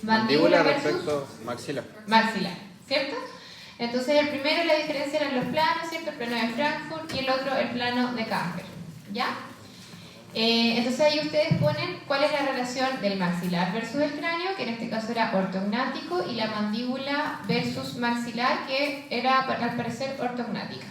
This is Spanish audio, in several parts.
Mandíbula versus respecto maxilar. Maxilar, ¿cierto? Entonces el primero, la diferencia eran los planos, ¿cierto? El plano de Frankfurt y el otro el plano de Camber, ¿ya? Entonces ahí ustedes ponen cuál es la relación del maxilar versus el cráneo, que en este caso era ortognático, y la mandíbula versus maxilar, que era al parecer ortognática.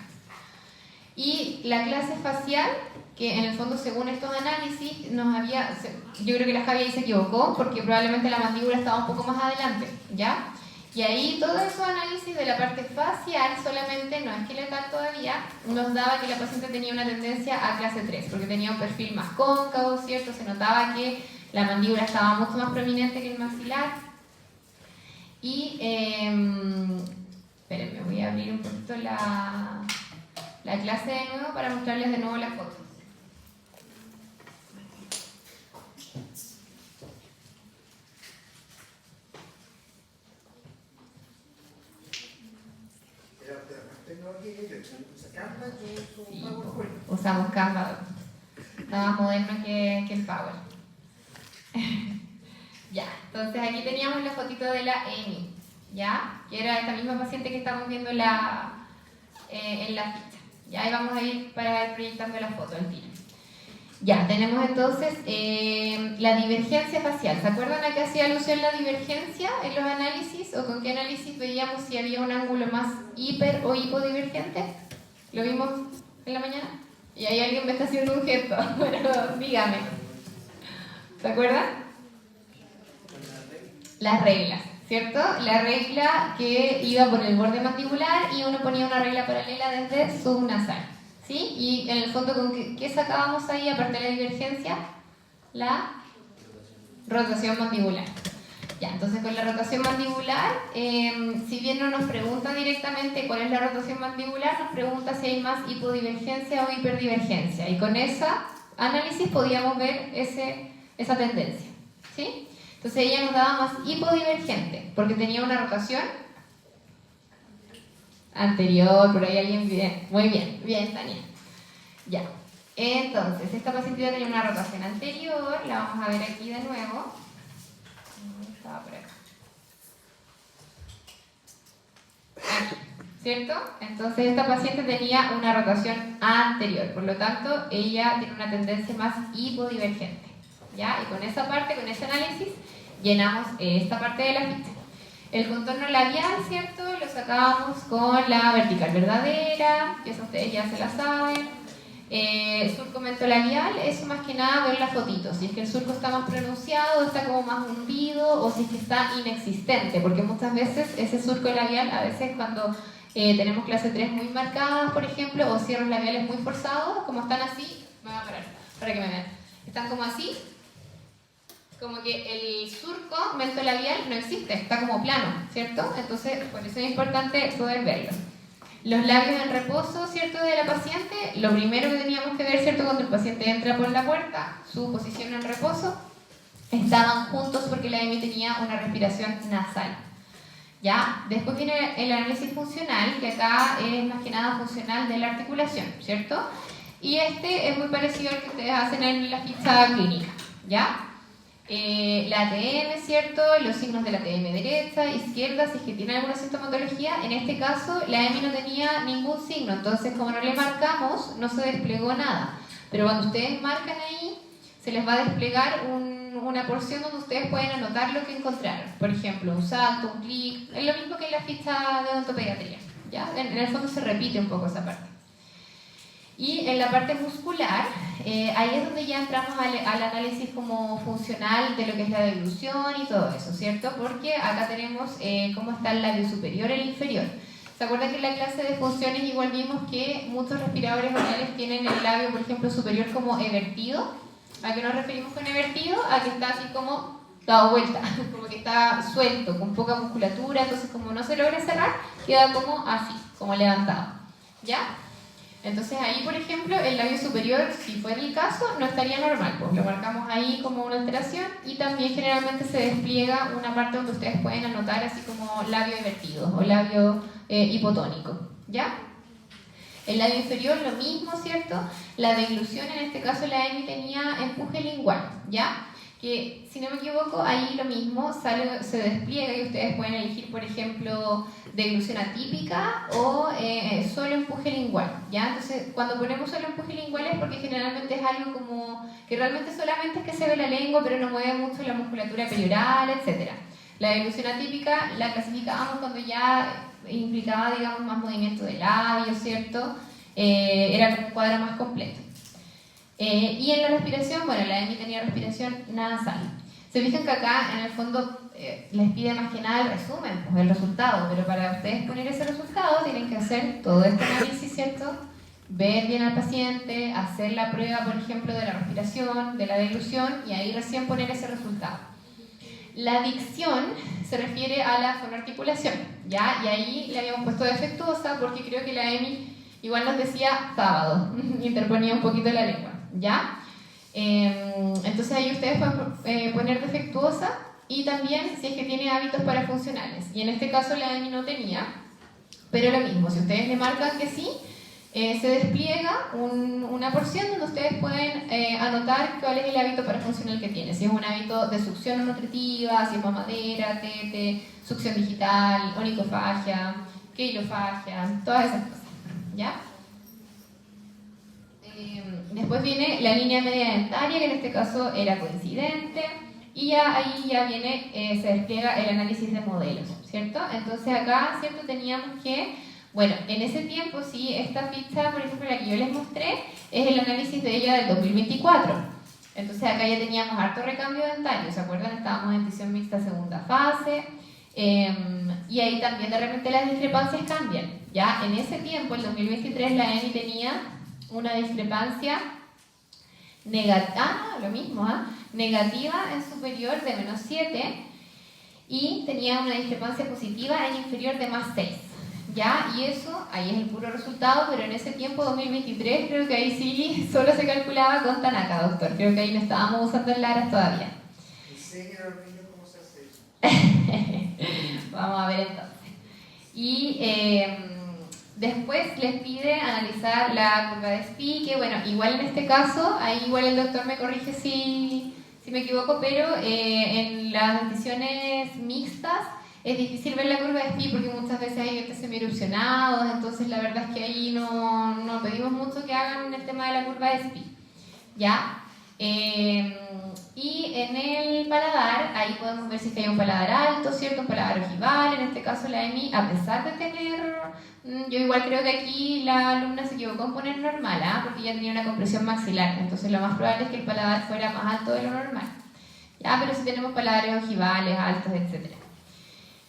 Y la clase facial, que en el fondo según estos análisis yo creo que la Javi ahí se equivocó porque probablemente la mandíbula estaba un poco más adelante, ¿ya? Y ahí todos esos análisis de la parte facial solamente, no esqueletal todavía, nos daba que la paciente tenía una tendencia a clase 3, porque tenía un perfil más cóncavo, ¿cierto? Se notaba que la mandíbula estaba mucho más prominente que el maxilar. Y, espérenme, voy a abrir un poquito la clase de nuevo para mostrarles de nuevo la foto. Sí, usamos Canva, está más moderno que el Power. Ya, entonces aquí teníamos la fotito de la Amy, ¿ya? Que era esta misma paciente que estamos viendo en la ficha. Ya, y vamos a ir para ir proyectando la foto al tiro. Ya, tenemos entonces la divergencia facial. ¿Se acuerdan a qué hacía alusión la divergencia en los análisis? ¿O con qué análisis veíamos si había un ángulo más hiper o hipodivergente? ¿Lo vimos en la mañana? Y ahí alguien me está haciendo un gesto. Bueno, dígame. ¿Se acuerdan? Las reglas, ¿cierto? La regla que iba por el borde mandibular y uno ponía una regla paralela desde subnasal, ¿sí? Y en el fondo, ¿con qué sacábamos ahí, aparte de la divergencia? La rotación mandibular. Ya, entonces con la rotación mandibular, si bien no nos pregunta directamente cuál es la rotación mandibular, nos pregunta si hay más hipodivergencia o hiperdivergencia. Y con ese análisis podíamos ver esa tendencia, ¿sí? Entonces ella nos daba más hipodivergente, porque tenía una rotación anterior, por ahí alguien bien. Muy bien, bien, Tania. Ya. Entonces, esta paciente tenía una rotación anterior, la vamos a ver aquí de nuevo. Estaba por acá. Aquí, ¿cierto? Entonces esta paciente tenía una rotación anterior, por lo tanto ella tiene una tendencia más hipodivergente, ¿ya? Y con esa parte, con ese análisis, llenamos esta parte de la ficha. El contorno labial, ¿cierto? Lo sacábamos con la vertical verdadera, que eso ustedes ya se la saben. Surco mentolabial, eso más que nada ver la fotito, si es que el surco está más pronunciado, está como más hundido, o si es que está inexistente, porque muchas veces ese surco labial, a veces cuando tenemos clase 3 muy marcadas, por ejemplo, o cierres labiales muy forzados, como están así, me voy a parar para que me vean, están como así, como que el surco mentolabial no existe, está como plano, ¿cierto? Entonces, por eso es importante poder verlo. Los labios en reposo, ¿cierto?, de la paciente, lo primero que teníamos que ver, ¿cierto?, cuando el paciente entra por la puerta, su posición en reposo, estaban juntos porque la Amy tenía una respiración nasal, ¿ya? Después viene el análisis funcional, que acá es más que nada funcional de la articulación, ¿cierto? Y este es muy parecido al que ustedes hacen en la ficha clínica, ¿ya? La ATM, ¿cierto? Los signos de la ATM derecha, izquierda, si es que tiene alguna sintomatología. En este caso, la EMI no tenía ningún signo, entonces como no le marcamos, no se desplegó nada. Pero cuando ustedes marcan ahí, se les va a desplegar una porción donde ustedes pueden anotar lo que encontraron. Por ejemplo, un salto, un clic, es lo mismo que en la ficha de odontopediatría, ¿ya? En el fondo se repite un poco esa parte. Y en la parte muscular, ahí es donde ya entramos al análisis como funcional de lo que es la deglución y todo eso, ¿cierto? Porque acá tenemos cómo está el labio superior y el inferior. ¿Se acuerdan que en la clase de funciones igual vimos que muchos respiradores orales tienen el labio, por ejemplo, superior como evertido? ¿A qué nos referimos con evertido? A que está así como dado vuelta, como que está suelto, con poca musculatura, entonces como no se logra cerrar, queda como así, como levantado, ¿ya? Entonces ahí, por ejemplo, el labio superior, si fuera el caso, no estaría normal, pues lo marcamos ahí como una alteración y también generalmente se despliega una parte donde ustedes pueden anotar así como labio invertido o labio hipotónico, ¿ya? El labio inferior lo mismo, ¿cierto? La deglución, en este caso la Amy tenía empuje lingual, ¿ya? que si no me equivoco, ahí lo mismo, se despliega y ustedes pueden elegir, por ejemplo, deglución atípica o solo empuje lingual, ¿ya? Entonces, cuando ponemos solo empuje lingual es porque generalmente es algo como que realmente solamente es que se ve la lengua, pero no mueve mucho la musculatura perioral, etc. La deglución atípica la clasificábamos cuando ya implicaba, digamos, más movimiento de labios, ¿cierto? Era un cuadro más completo. Y en la respiración, bueno, la EMI tenía respiración nasal. Se fijan que acá, en el fondo, les pide más que nada el resumen, pues el resultado, pero para ustedes poner ese resultado tienen que hacer todo este análisis, ¿cierto? Ver bien al paciente, hacer la prueba, por ejemplo, de la respiración, de la deglución, y ahí recién poner ese resultado. La dicción se refiere a la fonoarticulación, ¿ya? Y ahí le habíamos puesto defectuosa porque creo que la EMI igual nos decía sábado, interponía un poquito la lengua, ¿ya? Entonces ahí ustedes pueden poner defectuosa y también si es que tiene hábitos parafuncionales. Y en este caso la EMI no tenía, pero lo mismo, si ustedes le marcan que sí, se despliega una porción donde ustedes pueden anotar cuál es el hábito parafuncional que tiene. Si es un hábito de succión no nutritiva, si es mamadera, tete, succión digital, onicofagia, queilofagia, todas esas cosas, ¿ya? Después viene la línea media dentaria, que en este caso era coincidente, y ya ahí ya viene, se despliega el análisis de modelos, ¿cierto? Entonces acá, ¿cierto? Teníamos que, bueno, en ese tiempo, sí, esta ficha, por ejemplo, la que yo les mostré, es el análisis de ella del 2024. Entonces acá ya teníamos harto recambio dentario, ¿se acuerdan? Estábamos en dentición mixta segunda fase, y ahí también de repente las discrepancias cambian. Ya en ese tiempo, el 2023, la EMI tenía una discrepancia negativa, negativa en superior de -7 y tenía una discrepancia positiva en inferior de +6. ¿Ya? Y eso, ahí es el puro resultado, pero en ese tiempo, 2023, creo que ahí sí solo se calculaba con Tanaka, doctor. Creo que ahí no estábamos usando el LARAS todavía. Enseña a los niños cómo se hace eso. Vamos a ver entonces. Y después les pide analizar la curva de SPI, que bueno, igual en este caso, ahí igual el doctor me corrige si me equivoco, pero en las denticiones mixtas es difícil ver la curva de SPI porque muchas veces hay dientes semierupcionados, entonces la verdad es que ahí no pedimos mucho que hagan el tema de la curva de SPI, ¿ya? Y en el paladar, ahí podemos ver si hay un paladar alto, ¿cierto? Un paladar ojival, en este caso la EMI, a pesar de tener, yo igual creo que aquí la alumna se equivocó en poner normal, porque ya tenía una compresión maxilar, entonces lo más probable es que el paladar fuera más alto de lo normal, ¿ya? Pero si tenemos paladares ojivales, altos, etc.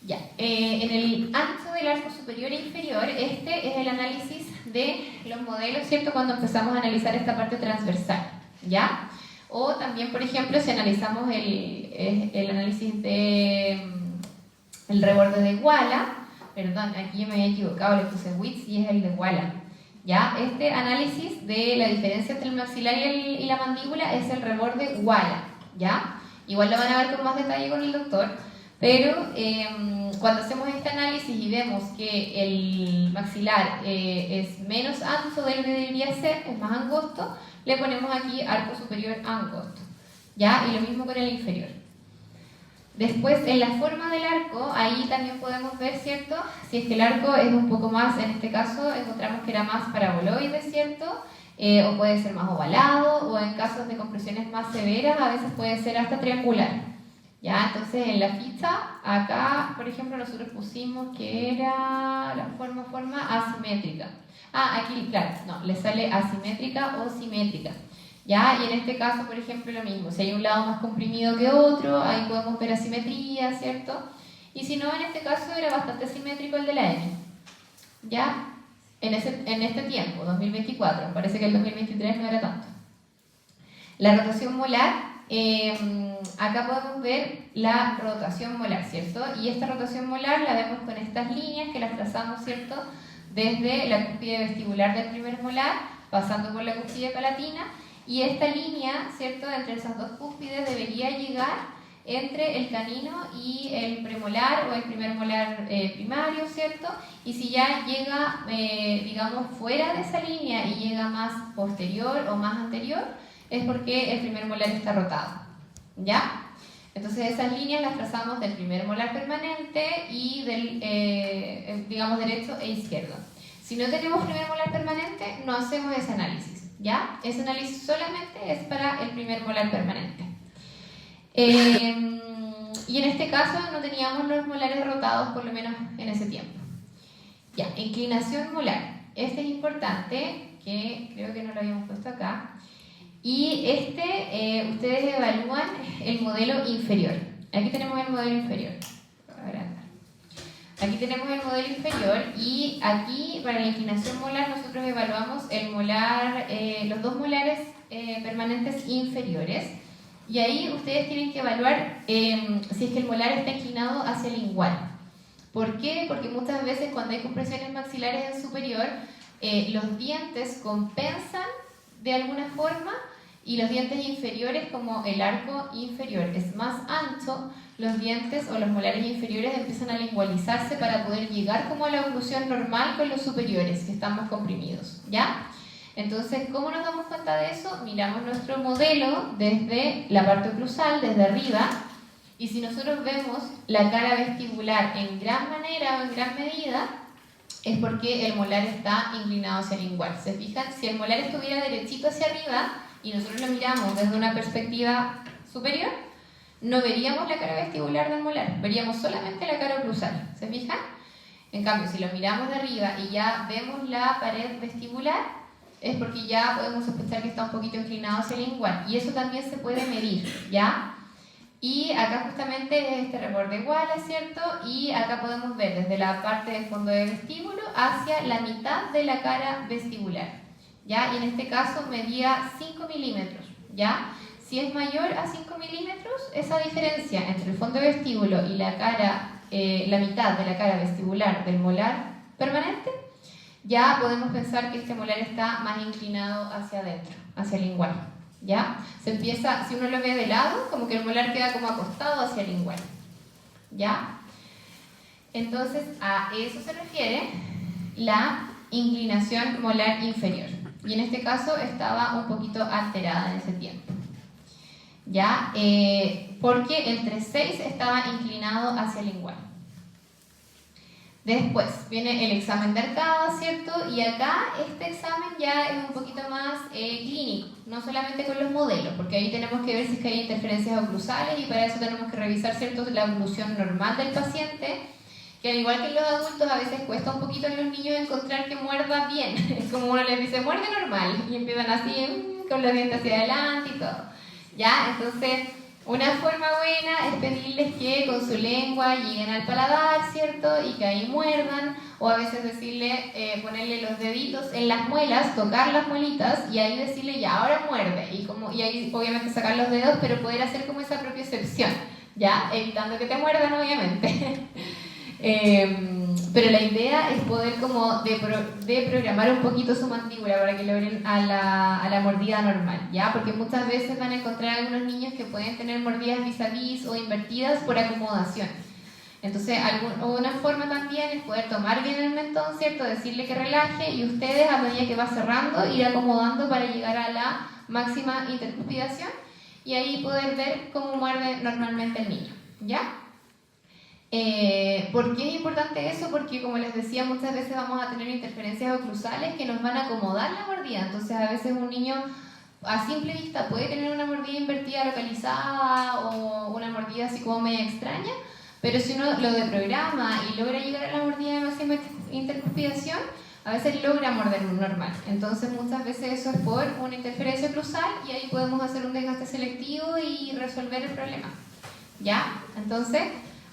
Ya, en el ancho del arco superior e inferior, este es el análisis de los modelos, ¿cierto? Cuando empezamos a analizar esta parte transversal, ¿ya? O también, por ejemplo, si analizamos el análisis de el reborde de Walla, perdón, aquí yo me había equivocado, le puse Witz y es el de Walla, ¿ya? Este análisis de la diferencia entre el maxilar y la mandíbula es el reborde Walla, ¿ya? Igual lo van a ver con más detalle con el doctor, pero cuando hacemos este análisis y vemos que el maxilar es menos ancho de lo que debería ser, es más angosto, le ponemos aquí arco superior angosto, ¿ya? Y lo mismo con el inferior. Después, en la forma del arco, ahí también podemos ver, ¿cierto? Si es que el arco es un poco más, en este caso, encontramos que era más paraboloide, ¿cierto? O puede ser más ovalado, o en casos de compresiones más severas, a veces puede ser hasta triangular. ¿Ya? Entonces en la ficha, acá por ejemplo nosotros pusimos que era la forma asimétrica. Aquí claro, no, le sale asimétrica o simétrica. ¿Ya? Y en este caso por ejemplo lo mismo, si hay un lado más comprimido que otro, ahí podemos ver asimetría, ¿cierto? Y si no, en este caso era bastante simétrico el de la N. ¿Ya? En este tiempo, 2024, parece que el 2023 no era tanto. La rotación molar. Acá podemos ver la rotación molar, ¿cierto? Y esta rotación molar la vemos con estas líneas que las trazamos, ¿cierto? Desde la cúspide vestibular del primer molar, pasando por la cúspide palatina, y esta línea, ¿cierto? Entre esas dos cúspides debería llegar entre el canino y el premolar o el primer molar primario, ¿cierto? Y si ya llega, digamos, fuera de esa línea y llega más posterior o más anterior, es porque el primer molar está rotado, ¿ya? Entonces esas líneas las trazamos del primer molar permanente y del, digamos, derecho e izquierdo. Si no tenemos primer molar permanente, no hacemos ese análisis, ¿ya? Ese análisis solamente es para el primer molar permanente. Y en este caso no teníamos los molares rotados, por lo menos en ese tiempo. Ya, inclinación molar. Este es importante, que creo que no lo habíamos puesto acá. Y ustedes evalúan el modelo inferior. Aquí tenemos el modelo inferior. Aquí tenemos el modelo inferior y aquí para la inclinación molar nosotros evaluamos el molar, los dos molares permanentes inferiores. Y ahí ustedes tienen que evaluar si es que el molar está inclinado hacia el lingual. ¿Por qué? Porque muchas veces cuando hay compresiones maxilares en superior, los dientes compensan de alguna forma y los dientes inferiores, como el arco inferior es más ancho, los dientes o los molares inferiores empiezan a lingualizarse para poder llegar como a la oclusión normal con los superiores, que están más comprimidos, ¿ya? Entonces, ¿cómo nos damos cuenta de eso? Miramos nuestro modelo desde la parte oclusal, desde arriba, y si nosotros vemos la cara vestibular en gran manera o en gran medida, es porque el molar está inclinado hacia el lingual. ¿Se fijan? Si el molar estuviera derechito hacia arriba y nosotros lo miramos desde una perspectiva superior, no veríamos la cara vestibular del molar, veríamos solamente la cara oclusal. ¿Se fijan? En cambio, si lo miramos de arriba y ya vemos la pared vestibular, es porque ya podemos sospechar que está un poquito inclinado hacia el lingual. Y eso también se puede medir, ¿ya? Y acá justamente es este reborde igual, ¿es cierto? Y acá podemos ver desde la parte de fondo de vestíbulo hacia la mitad de la cara vestibular, ¿ya? Y en este caso medía 5 milímetros, ¿ya? Si es mayor a 5 milímetros, esa diferencia entre el fondo de vestíbulo y la cara, la mitad de la cara vestibular del molar permanente, ya podemos pensar que este molar está más inclinado hacia adentro, hacia el lingual, ¿ya? Se empieza, si uno lo ve de lado, como que el molar queda como acostado hacia el lingual, ¿ya? Entonces, a eso se refiere la inclinación molar inferior. Y en este caso estaba un poquito alterada en ese tiempo, ¿ya? Porque el 3.6 estaba inclinado hacia el lingual. Después viene el examen de arcada, ¿cierto? Y acá este examen ya es un poquito más clínico, no solamente con los modelos, porque ahí tenemos que ver si es que hay interferencias oclusales y para eso tenemos que revisar, ¿cierto?, la oclusión normal del paciente, que al igual que en los adultos a veces cuesta un poquito en los niños encontrar que muerda bien. Es como uno les dice, muerde normal, y empiezan así con los dientes hacia adelante y todo, ¿ya? Entonces, una forma buena es pedirles que con su lengua lleguen al paladar, ¿cierto? Y que ahí muerdan, o a veces decirle, ponerle los deditos en las muelas, tocar las muelitas y ahí decirle, ya, ahora muerde. Y ahí obviamente sacar los dedos, pero poder hacer como esa propiocepción, ¿ya? Evitando que te muerdan, obviamente. Pero la idea es poder como desprogramar un poquito su mandíbula para que logren a la mordida normal, ¿ya? Porque muchas veces van a encontrar algunos niños que pueden tener mordidas vis a vis o invertidas por acomodación. Entonces, una forma también es poder tomar bien el mentón, ¿cierto? Decirle que relaje y ustedes, a medida que va cerrando, ir acomodando para llegar a la máxima intercuspidación y ahí poder ver cómo muerde normalmente el niño, ¿ya? ¿Por qué es importante eso? Porque, como les decía, muchas veces vamos a tener interferencias oclusales que nos van a acomodar la mordida. Entonces, a veces un niño a simple vista puede tener una mordida invertida localizada o una mordida así como media extraña, pero si uno lo desprograma y logra llegar a la mordida de máxima intercuspidación, a veces logra morder normal. Entonces, muchas veces eso es por una interferencia oclusal y ahí podemos hacer un desgaste selectivo y resolver el problema, ¿ya? Entonces,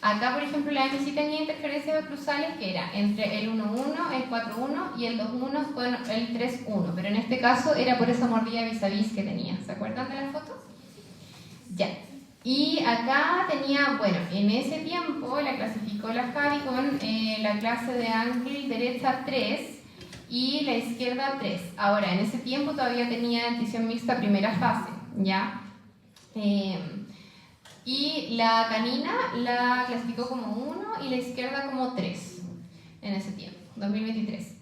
acá, por ejemplo, la MC tenía interferencias oclusales que era entre el 1-1, el 4-1 y el 2-1 con el 3-1, pero en este caso era por esa mordida vis a vis que tenía. ¿Se acuerdan de las fotos? Ya. Y acá tenía, bueno, en ese tiempo la clasificó la Javi con la clase de Angle derecha 3 y la izquierda 3. Ahora, en ese tiempo todavía tenía dentición mixta primera fase, ¿ya? Y la canina la clasificó como 1 y la izquierda como 3 en ese tiempo, 2023.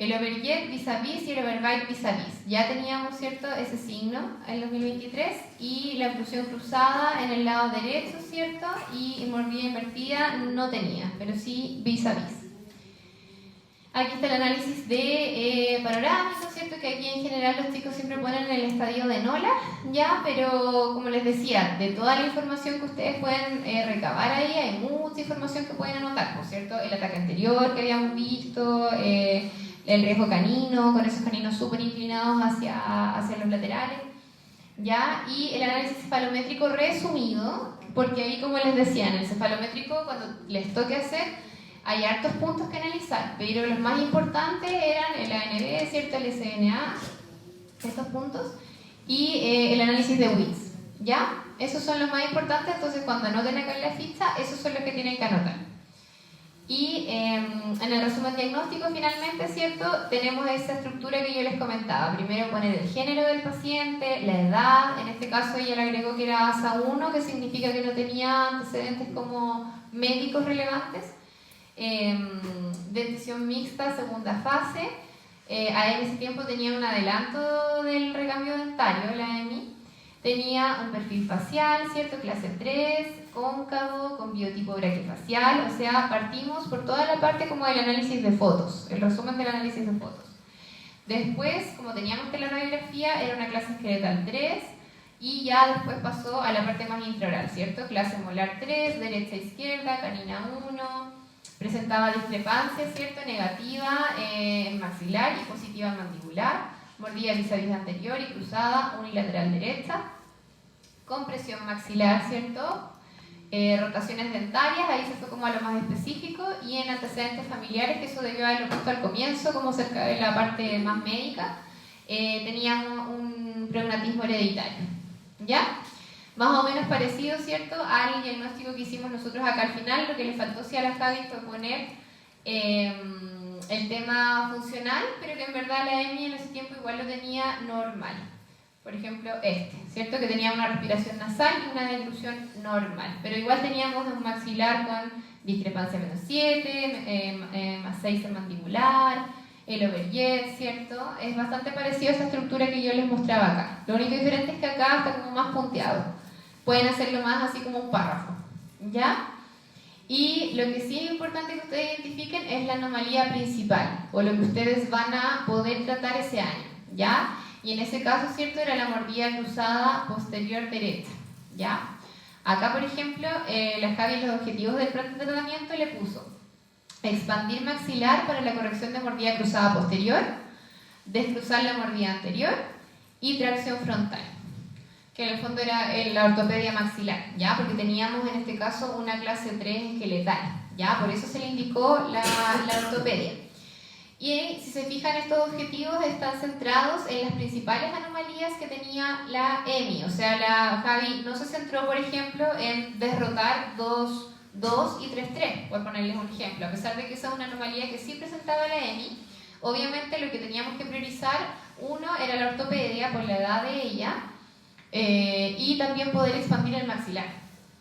el overjet vis-a-vis y el overbite vis-a-vis. Ya teníamos, ¿cierto?, ese signo en 2023 y la oclusión cruzada en el lado derecho, ¿cierto?, y mordida invertida no tenía, pero sí vis-a-vis. Aquí está el análisis de panorámico, ¿cierto?, que aquí en general los chicos siempre ponen el estadio de Nola, ¿ya? Pero como les decía, de toda la información que ustedes pueden recabar ahí, hay mucha información que pueden anotar, ¿por cierto? El ataque anterior que habíamos visto, el riesgo canino, con esos caninos súper inclinados hacia los laterales, ¿ya? Y el análisis cefalométrico resumido, porque ahí, como les decía, en el cefalométrico, cuando les toque hacer, hay hartos puntos que analizar, pero los más importantes eran el ANB, ¿cierto?, el SNA, estos puntos, y el análisis de WITS, ¿ya? Esos son los más importantes, entonces cuando anoten acá en la ficha, esos son los que tienen que anotar. Y en el resumen diagnóstico, finalmente, ¿cierto?, tenemos esa estructura que yo les comentaba. Primero poner el género del paciente, la edad, en este caso ella le agregó que era ASA1, que significa que no tenía antecedentes como médicos relevantes. Dentición mixta, segunda fase. En ese tiempo tenía un adelanto del recambio dentario, la EMI. Tenía un perfil facial, ¿cierto? Clase 3, cóncavo, con biotipo braquifacial. O sea, partimos por toda la parte como del análisis de fotos, el resumen del análisis de fotos. Después, como teníamos teleradiografía, era una clase esqueletal 3 y ya después pasó a la parte más intraoral, ¿cierto? Clase molar 3, derecha-izquierda, canina 1. Presentaba discrepancia, ¿cierto?, negativa en maxilar y positiva en mandibular, mordida vis-a-vis anterior y cruzada unilateral derecha, compresión maxilar, ¿cierto?, rotaciones dentarias, ahí se fue como a lo más específico, y en antecedentes familiares, que eso debió haberlo puesto al comienzo, como cerca de la parte más médica, teníamos un preugnatismo hereditario, ¿ya? Más o menos parecido, ¿cierto?, al diagnóstico que hicimos nosotros acá al final. Lo que le faltó sí a la Javi fue poner el tema funcional, pero que en verdad la EMI en ese tiempo igual lo tenía normal. Por ejemplo, ¿cierto?, que tenía una respiración nasal y una deglución normal, pero igual teníamos un maxilar con discrepancia menos 7, más 6 en mandibular, el overjet, ¿cierto? Es bastante parecido a esa estructura que yo les mostraba acá. Lo único diferente es que acá está como más punteado. Pueden hacerlo más así como un párrafo, ¿ya? Y lo que sí es importante que ustedes identifiquen es la anomalía principal, o lo que ustedes van a poder tratar ese año, ¿ya? Y en ese caso, ¿cierto?, era la mordida cruzada posterior derecha, ¿ya? Acá, por ejemplo, la Javi en los objetivos del plan de tratamiento le puso expandir maxilar para la corrección de mordida cruzada posterior, descruzar la mordida anterior y tracción frontal, que en el fondo era la ortopedia maxilar, ¿ya? Porque teníamos en este caso una clase 3 esqueletal, ¿ya? Por eso se le indicó la ortopedia. Y si se fijan, estos objetivos están centrados en las principales anomalías que tenía la EMI, o sea, la Javi no se centró, por ejemplo, en derrotar 2 y 3-3, por ponerles un ejemplo, a pesar de que esa es una anomalía que sí presentaba la EMI. Obviamente lo que teníamos que priorizar, uno, era la ortopedia por la edad de ella, y también poder expandir el maxilar,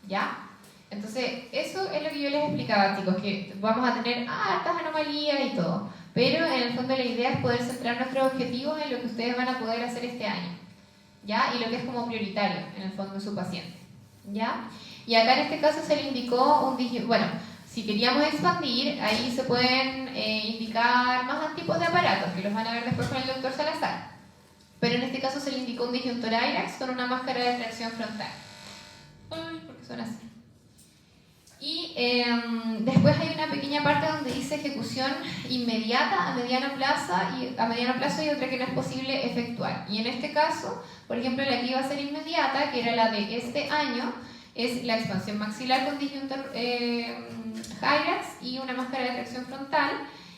¿ya? Entonces, eso es lo que yo les explicaba, chicos, que vamos a tener hartas anomalías y todo, pero en el fondo la idea es poder centrar nuestros objetivos en lo que ustedes van a poder hacer este año, ¿ya? Y lo que es como prioritario, en el fondo, en su paciente, ¿ya? Y acá en este caso se le indicó bueno, si queríamos expandir, ahí se pueden indicar más tipos de aparatos, que los van a ver después con el doctor Salazar. Pero en este caso se le indicó un disjuntor IRAX con una máscara de tracción frontal. Ay, ¿por qué suena así? Y después hay una pequeña parte donde dice ejecución inmediata a mediano plazo y otra que no es posible efectuar. Y en este caso, por ejemplo, la que iba a ser inmediata, que era la de este año, es la expansión maxilar con disjuntor Hyrax y una máscara de tracción frontal.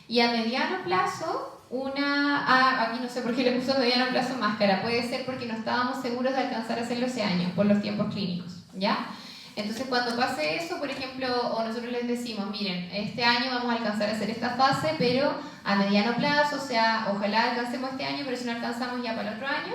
Y a mediano plazo, aquí no sé por qué le puso a mediano plazo máscara, puede ser porque no estábamos seguros de alcanzar a hacerlo ese año por los tiempos clínicos, ¿ya? Entonces cuando pase eso, por ejemplo, o nosotros les decimos, miren, este año vamos a alcanzar a hacer esta fase, pero a mediano plazo, o sea, ojalá alcancemos este año, pero si no alcanzamos ya para el otro año,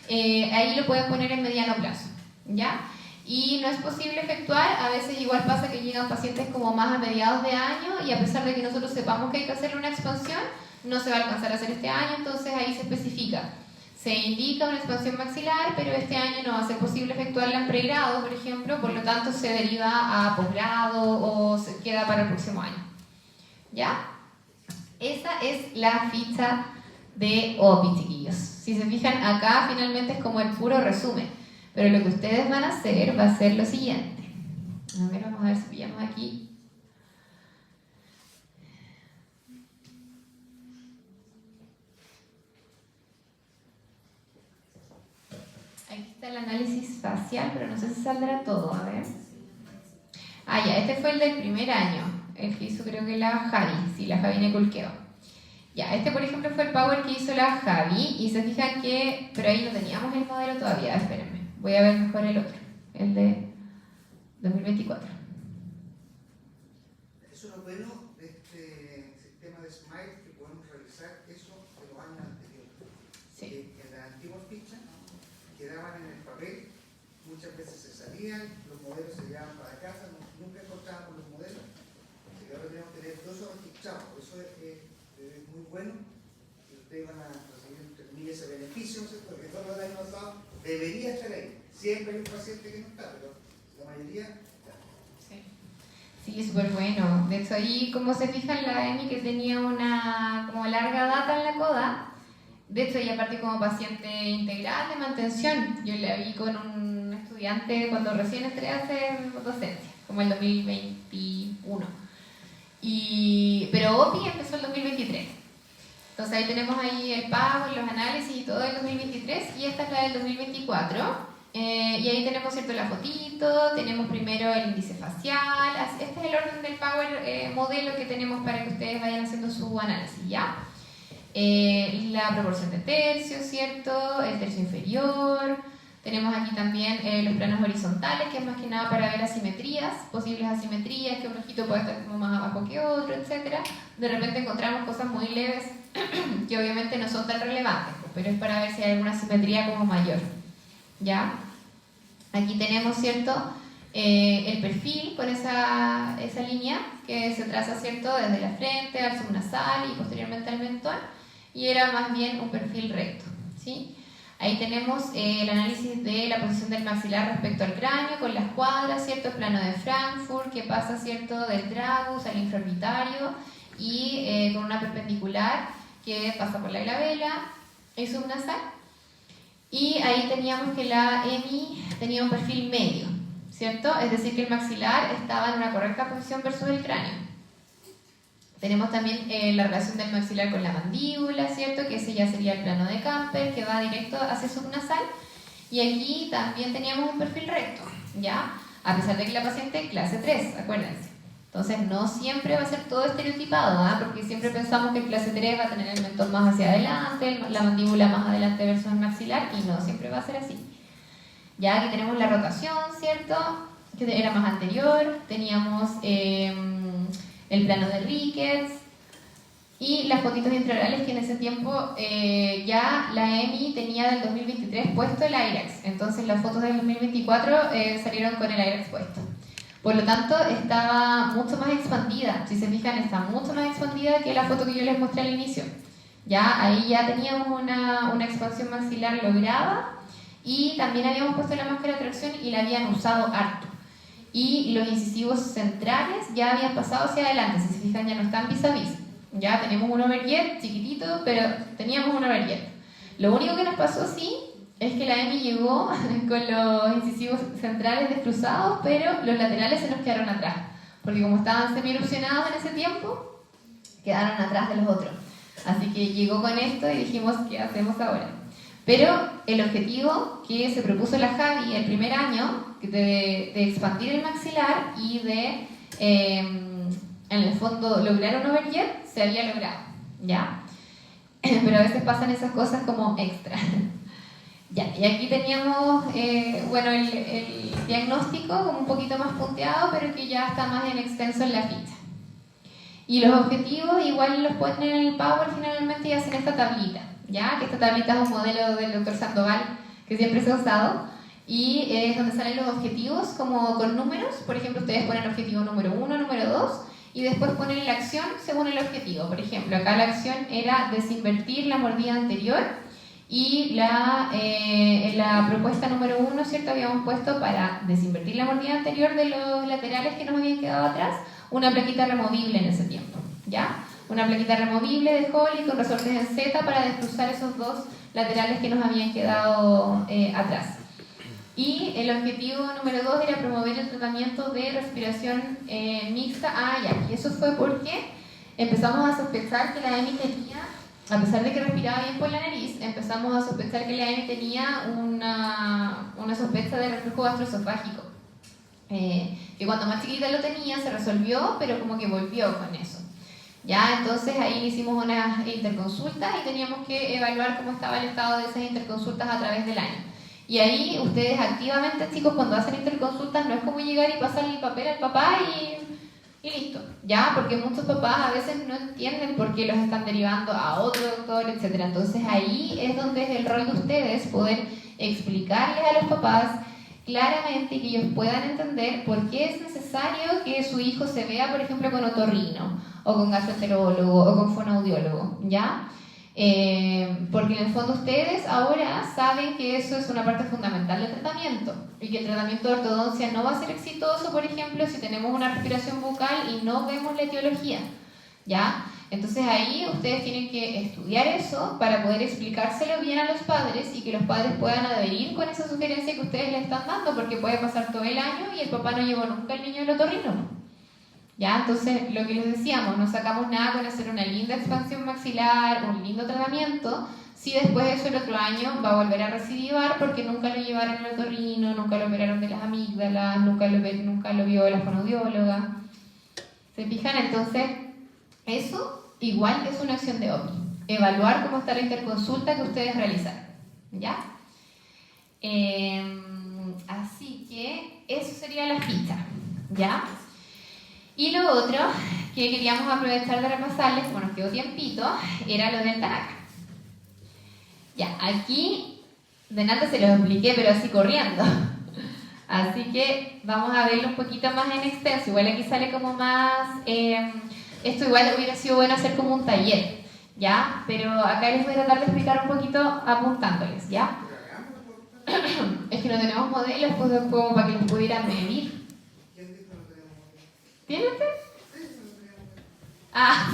ahí lo pueden poner en mediano plazo, ¿ya? Y no es posible efectuar, a veces igual pasa que llegan pacientes como más a mediados de año y a pesar de que nosotros sepamos que hay que hacer una expansión, no se va a alcanzar a hacer este año, entonces ahí se especifica. Se indica una expansión maxilar, pero este año no va a ser posible efectuarla en pregrado, por ejemplo, por lo tanto se deriva a posgrado o se queda para el próximo año. ¿Ya? Esa es la ficha de OPI, chiquillos. Si se fijan, acá finalmente es como el puro resumen, pero lo que ustedes van a hacer va a ser lo siguiente. A ver, vamos a ver si pillamos aquí. Aquí está el análisis facial, pero no sé si saldrá todo, a ver. Ah, ya, este fue el del primer año, el que hizo creo que la Javi, sí, la Javi Neculqueo. Ya, este por ejemplo fue el Power que hizo la Javi, y se fijan que, pero ahí no teníamos el modelo todavía, espérenme, voy a ver mejor el otro, el de 2024. Eso es lo bueno de este sistema de Smile, que podemos realizar eso de los años anteriores. Sí. En las antiguas fichas quedaban en el papel, muchas veces se salían, los modelos se llevaban para casa, nunca encontrábamos los modelos, así que ahora tenemos que tener todo eso registrado, por eso es muy bueno que ustedes van a recibir entre comillas ese beneficio, ¿no es cierto? Porque todo lo del año pasado debería estar ahí, siempre hay un paciente que no está, pero la mayoría está. Sí, súper bueno. De hecho, ahí, como se fijan, la EMI que tenía una como larga data en la coda, de hecho, ella partió como paciente integral de mantención. Yo la vi con un estudiante cuando recién entré a hacer docencia, como el 2021. Pero OPI empezó el 2023. Entonces ahí tenemos ahí el pago, los análisis y todo del 2023, y esta es la del 2024. Y ahí tenemos, ¿cierto?, la fotito, tenemos primero el índice facial, este es el orden del Power modelo que tenemos para que ustedes vayan haciendo su análisis, ¿ya? La proporción de tercios, ¿cierto?, el tercio inferior, tenemos aquí también los planos horizontales, que es más que nada para ver asimetrías, posibles asimetrías, que un ojito puede estar como más abajo que otro, etc. De repente encontramos cosas muy leves que obviamente no son tan relevantes, pero es para ver si hay alguna asimetría como mayor, ¿ya? Aquí tenemos, ¿cierto?, el perfil con esa línea que se traza, ¿cierto?, desde la frente al subnasal y posteriormente al mentón, y era más bien un perfil recto, ¿sí? Ahí tenemos el análisis de la posición del maxilar respecto al cráneo con las cuadras, ¿cierto?, el plano de Frankfurt que pasa, ¿cierto?, del tragus al infraorbitario y con una perpendicular que pasa por la glabela y subnasal. Y ahí teníamos que la EMI tenía un perfil medio, ¿cierto? Es decir, que el maxilar estaba en una correcta posición versus el cráneo. Tenemos también la relación del maxilar con la mandíbula, ¿cierto? Que ese ya sería el plano de Camper, que va directo hacia subnasal. Y aquí también teníamos un perfil recto, ¿ya? A pesar de que la paciente es clase 3, acuérdense. Entonces no siempre va a ser todo estereotipado, ¿ah? Porque siempre pensamos que el clase 3 va a tener el mentón más hacia adelante, la mandíbula más adelante versus el maxilar, y no siempre va a ser así. Ya aquí tenemos la rotación, ¿cierto?, que era más anterior, teníamos el plano de Ricketts y las fotitos intraorales que en ese tiempo ya la EMI tenía del 2023 puesto el IREX, entonces las fotos del 2024 salieron con el IREX puesto. Por lo tanto, estaba mucho más expandida. Si se fijan, está mucho más expandida que la foto que yo les mostré al inicio. Ya, ahí ya teníamos una expansión maxilar lograda y también habíamos puesto la máscara de tracción y la habían usado harto. Y los incisivos centrales ya habían pasado hacia adelante. Si se fijan, ya no están vis a vis. Ya tenemos un overjet chiquitito, pero teníamos un overjet. Lo único que nos pasó, sí, es que la EMI llegó con los incisivos centrales descruzados, pero los laterales se nos quedaron atrás, porque como estaban semi-erupcionados en ese tiempo, quedaron atrás de los otros. Así que llegó con esto y dijimos, ¿qué hacemos ahora? Pero el objetivo que se propuso la Javi el primer año, de expandir el maxilar y de, en el fondo, lograr un overjet, se había logrado, ¿ya? Pero a veces pasan esas cosas como extra. Ya, y aquí teníamos bueno, el diagnóstico como un poquito más punteado, pero que ya está más en extenso en la ficha. Y los objetivos igual los ponen en el Power finalmente y hacen esta tablita, ¿ya? Que esta tablita es un modelo del doctor Sandoval que siempre se ha usado y es donde salen los objetivos como con números. Por ejemplo, ustedes ponen objetivo número 1, número 2 y después ponen la acción según el objetivo. Por ejemplo, acá la acción era desinvertir la mordida anterior y en la propuesta número 1, ¿cierto? Habíamos puesto para desinvertir la mordida anterior de los laterales que nos habían quedado atrás, una plaquita removible en ese tiempo, ¿ya? Una plaquita removible de Holly con resortes en Z para descruzar esos dos laterales que nos habían quedado atrás. Y el objetivo número 2 era promover el tratamiento de respiración mixta. Y eso fue porque empezamos a sospechar que la Emi tenía, a pesar de que respiraba bien por la nariz, empezamos a sospechar que la Emi tenía una sospecha de reflujo gastroesofágico. Que cuando más chiquita lo tenía se resolvió, pero como que volvió con eso. Ya, entonces ahí hicimos unas interconsultas y teníamos que evaluar cómo estaba el estado de esas interconsultas a través del año. Y ahí ustedes activamente, chicos, cuando hacen interconsultas no es como llegar y pasarle el papel al papá y listo, ¿ya? Porque muchos papás a veces no entienden por qué los están derivando a otro doctor, etc. Entonces ahí es donde es el rol de ustedes poder explicarles a los papás claramente que ellos puedan entender por qué es necesario que su hijo se vea, por ejemplo, con otorrino, o con gastroenterólogo, o con fonoaudiólogo, ¿ya? Porque en el fondo ustedes ahora saben que eso es una parte fundamental del tratamiento y que el tratamiento de ortodoncia no va a ser exitoso, por ejemplo, si tenemos una respiración bucal y no vemos la etiología, ¿ya? Entonces ahí ustedes tienen que estudiar eso para poder explicárselo bien a los padres y que los padres puedan adherir con esa sugerencia que ustedes le están dando, porque puede pasar todo el año y el papá no llevó nunca al niño al otorrino. ¿Ya? Entonces, lo que les decíamos, no sacamos nada con hacer una linda expansión maxilar, un lindo tratamiento, si después de eso el otro año va a volver a recidivar porque nunca lo llevaron al otorrino, nunca lo operaron de las amígdalas, nunca lo vio la fonoaudióloga. ¿Se fijan? Entonces, eso igual es una acción de OPI. Evaluar cómo está la interconsulta que ustedes realizaron. ¿Ya? Así que eso sería la ficha. ¿Ya? Y lo otro que queríamos aprovechar de repasarles, como nos quedó tiempito, era lo del TANACA. Ya, aquí de nada se los expliqué, pero así corriendo. Así que vamos a verlo un poquito más en extenso. Igual aquí sale como más... esto igual hubiera sido bueno hacer como un taller, ¿ya? Pero acá les voy a tratar de explicar un poquito apuntándoles, ¿ya? Es que no tenemos modelos pues, como para que los pudieran medir. ¿Tiene usted? Ah,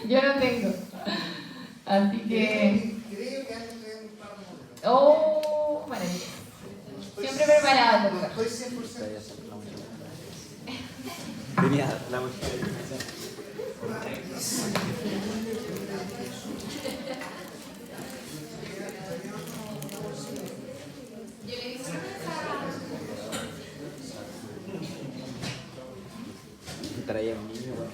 yo no tengo. Así que... Oh, maravilloso. Siempre preparado, doctor. Estoy 100%. Venía la mujer. Traía un niño, güey.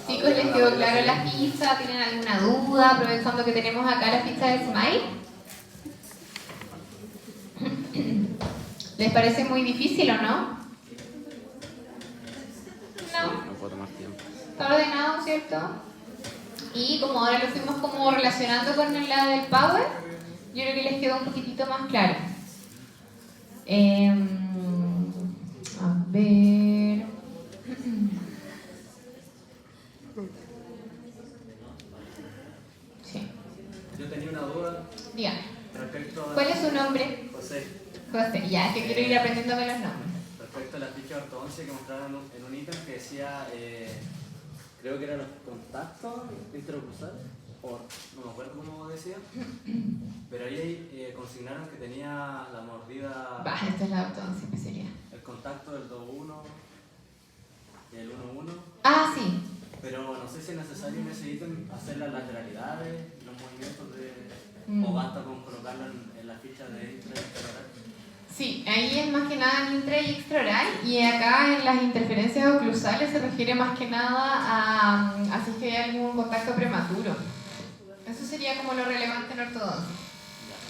Chicos, ¿les quedó claro la ficha? ¿Tienen alguna duda? Aprovechando que tenemos acá la ficha de Smile. ¿Les parece muy difícil o no? No. No puedo tomar tiempo. Está ordenado, ¿cierto? Y como ahora lo fuimos como relacionando con la del Power, yo creo que les quedó un poquitito más claro. A ver... Sí. Yo tenía una duda Dígame. respecto a... ¿Cuál es su nombre? José, José. Ya, es que quiero ir aprendiéndome los nombres. respecto a la ficha de ortodoncia que mostraron en un ítem que decía, creo que eran los contactos interocruzales, o no me acuerdo cómo decía, pero ahí consignaron que tenía la mordida, Va, esta es la ortodoncia especialidad. el contacto del 2-1 y el 1-1, Ah, sí. pero no sé si es necesario en ese ítem hacer las lateralidades, los movimientos o basta con colocarlo en la ficha de intra y extraoral. Sí, ahí es más que nada en intra y extraoral, y acá en las interferencias oclusales se refiere más que nada a si es que hay algún contacto prematuro. Eso sería como lo relevante en ortodoncia.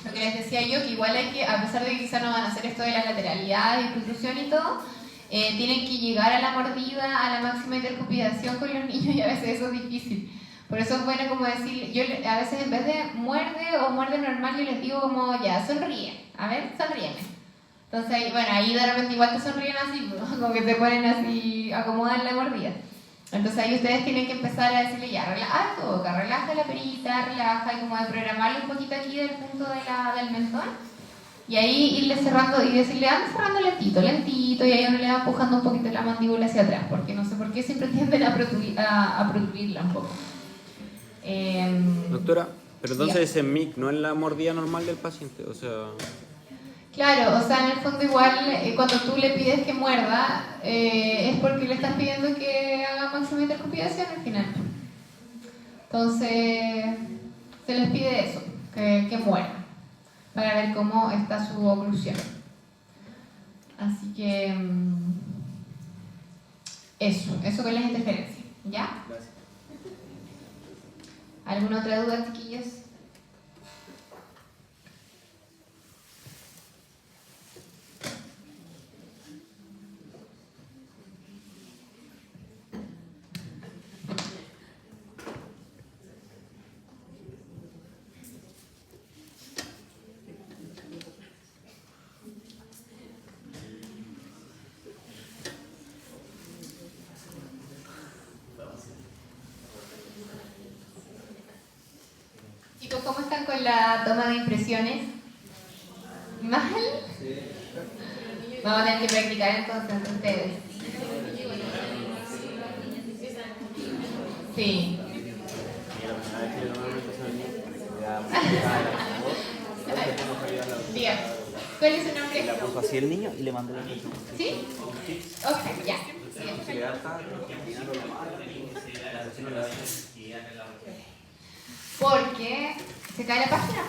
Lo que les decía yo, que igual hay que, a pesar de que quizás no van a hacer esto de las lateralidades y protrusión y todo, tienen que llegar a la mordida, a la máxima intercupidación con los niños, y a veces eso es difícil. Por eso es bueno como decir, yo a veces en vez de muerde o muerde normal, yo les digo como, ya, sonríe, a ver, sonríeme. Entonces, ahí, bueno, ahí de repente igual te sonríen así, ¿no? Como que te ponen así, acomodan la mordida. Entonces ahí ustedes tienen que empezar a decirle ya, relaja tu boca, relaja la perita, relaja y como de programarle un poquito aquí del punto del mentón. Y ahí irle cerrando y decirle, anda cerrando lentito, lentito, y ahí uno le va empujando un poquito la mandíbula hacia atrás, porque no sé por qué siempre tienden a protruirla un poco. Doctora, pero entonces ya. ese mic no es la mordida normal del paciente, o sea... Claro, o sea, en el fondo igual cuando tú le pides que muerda, es porque le estás pidiendo que haga máxima intercopiación al final. Entonces, se les pide eso, que muerdan, para ver cómo está su oclusión. Así que, eso con las interferencias, ¿ya? Gracias. ¿Alguna otra duda, chiquillos? Chicos, ¿cómo están con la toma de impresiones? ¿Mal? Vamos a tener que practicar entonces entre ustedes. Sí. Bien. ¿Cuál es su nombre? La puso así el niño y le mandé la foto. ¿Sí? Ok, ya. Si le da esta, Porque se cae la página.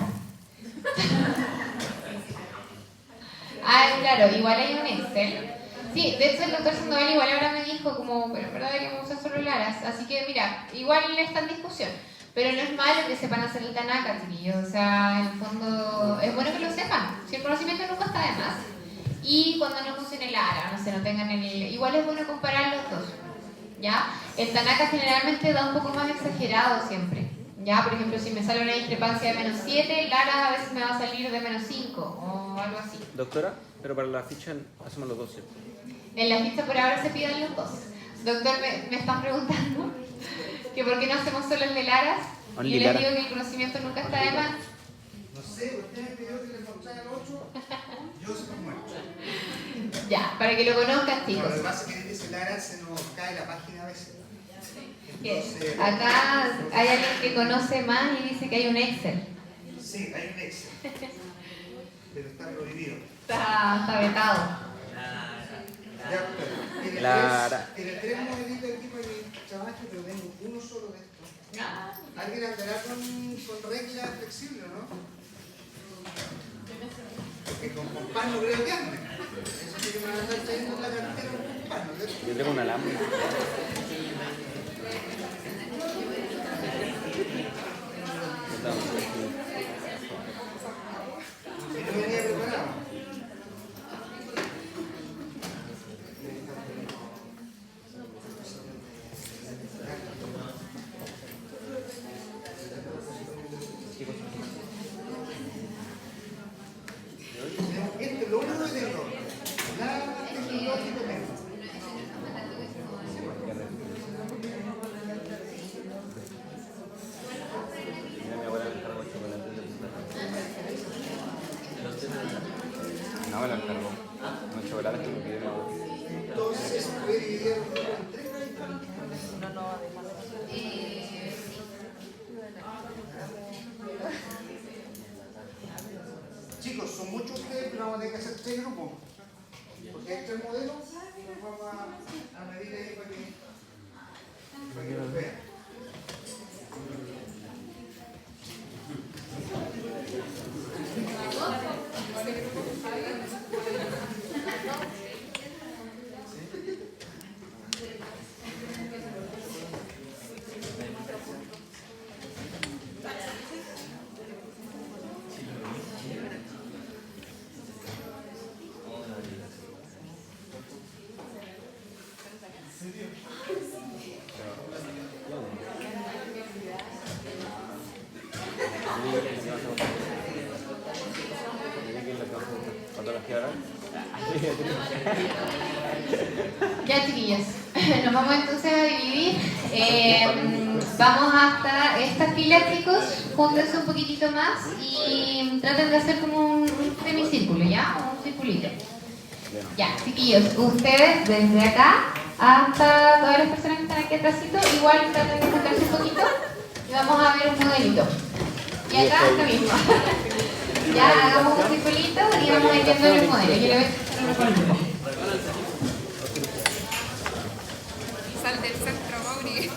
Ah, claro, igual hay un Excel. Sí, de hecho el doctor Sandoval igual ahora me dijo como, pero en verdad deberíamos usar solo Laras. Así que mira, igual está en discusión. Pero no es malo que sepan hacer el Tanaka, chiquillos. O sea, en el fondo, es bueno que lo sepan. Si el conocimiento nunca está de más. Y cuando no funcione Lara, no sé, no tengan el... Igual es bueno comparar los dos. ¿Ya? El Tanaka generalmente da un poco más exagerado siempre. ¿Ya? Por ejemplo, si me sale una discrepancia de -7, Lara a veces me va a salir de -5 o algo así. doctora, pero para la ficha hacemos los dos, ¿cierto? En la ficha por ahora se piden los dos. Doctor, me están preguntando que por qué no hacemos solo el de Laras. Only Y yo les Lara. digo que el conocimiento nunca está de más. No sé, usted me pidió que les mostrara el 8, yo se lo muestro. Ya, para que lo conozcan, No, chicos. lo que pasa es que en ese Lara se nos cae la página a veces. Bien. Entonces, Acá hay alguien que conoce más y dice que hay un Excel. sí, hay un Excel, pero está prohibido. Está vetado. Ya, pero tiene Lara. tres modelitos aquí para que trabaje, pero tengo uno solo de estos. ¿Alguien andará con regla flexible o no? Porque con pan no creo que ande. Eso sí que me van a estar trayendo en la cartera con pan, ¿no? Yo tengo un alambre. Y no venía preparado. Esto es lo único que tengo. Nada más tecnológico tengo. Mira, mi abuela le encargó chocolate. No, me lo encargó. Unos chocolates que me pidió mi abuela. Entonces, puede dividir el grupo en tres. Chicos, son muchos ustedes, pero vamos a tener que hacer 3 grupos. Porque hay 3 modelos, los vamos a medir ahí para que los vean. ¿Qué hora? Ya, chiquillos, nos vamos entonces a dividir. Vamos hasta esta fila, chicos. Júntense un poquitito más y traten de hacer como un semicírculo, ¿ya? O un circulito. Ya, chiquillos, ustedes desde acá hasta todas las personas que están aquí atrásito, igual traten de juntarse un poquito y vamos a ver un modelito. Y acá lo mismo. Ya hagamos un circulito y vamos a ir viendo los modelos. Yo le voy a echar uno por el grupo. Sal del centro, Mauri.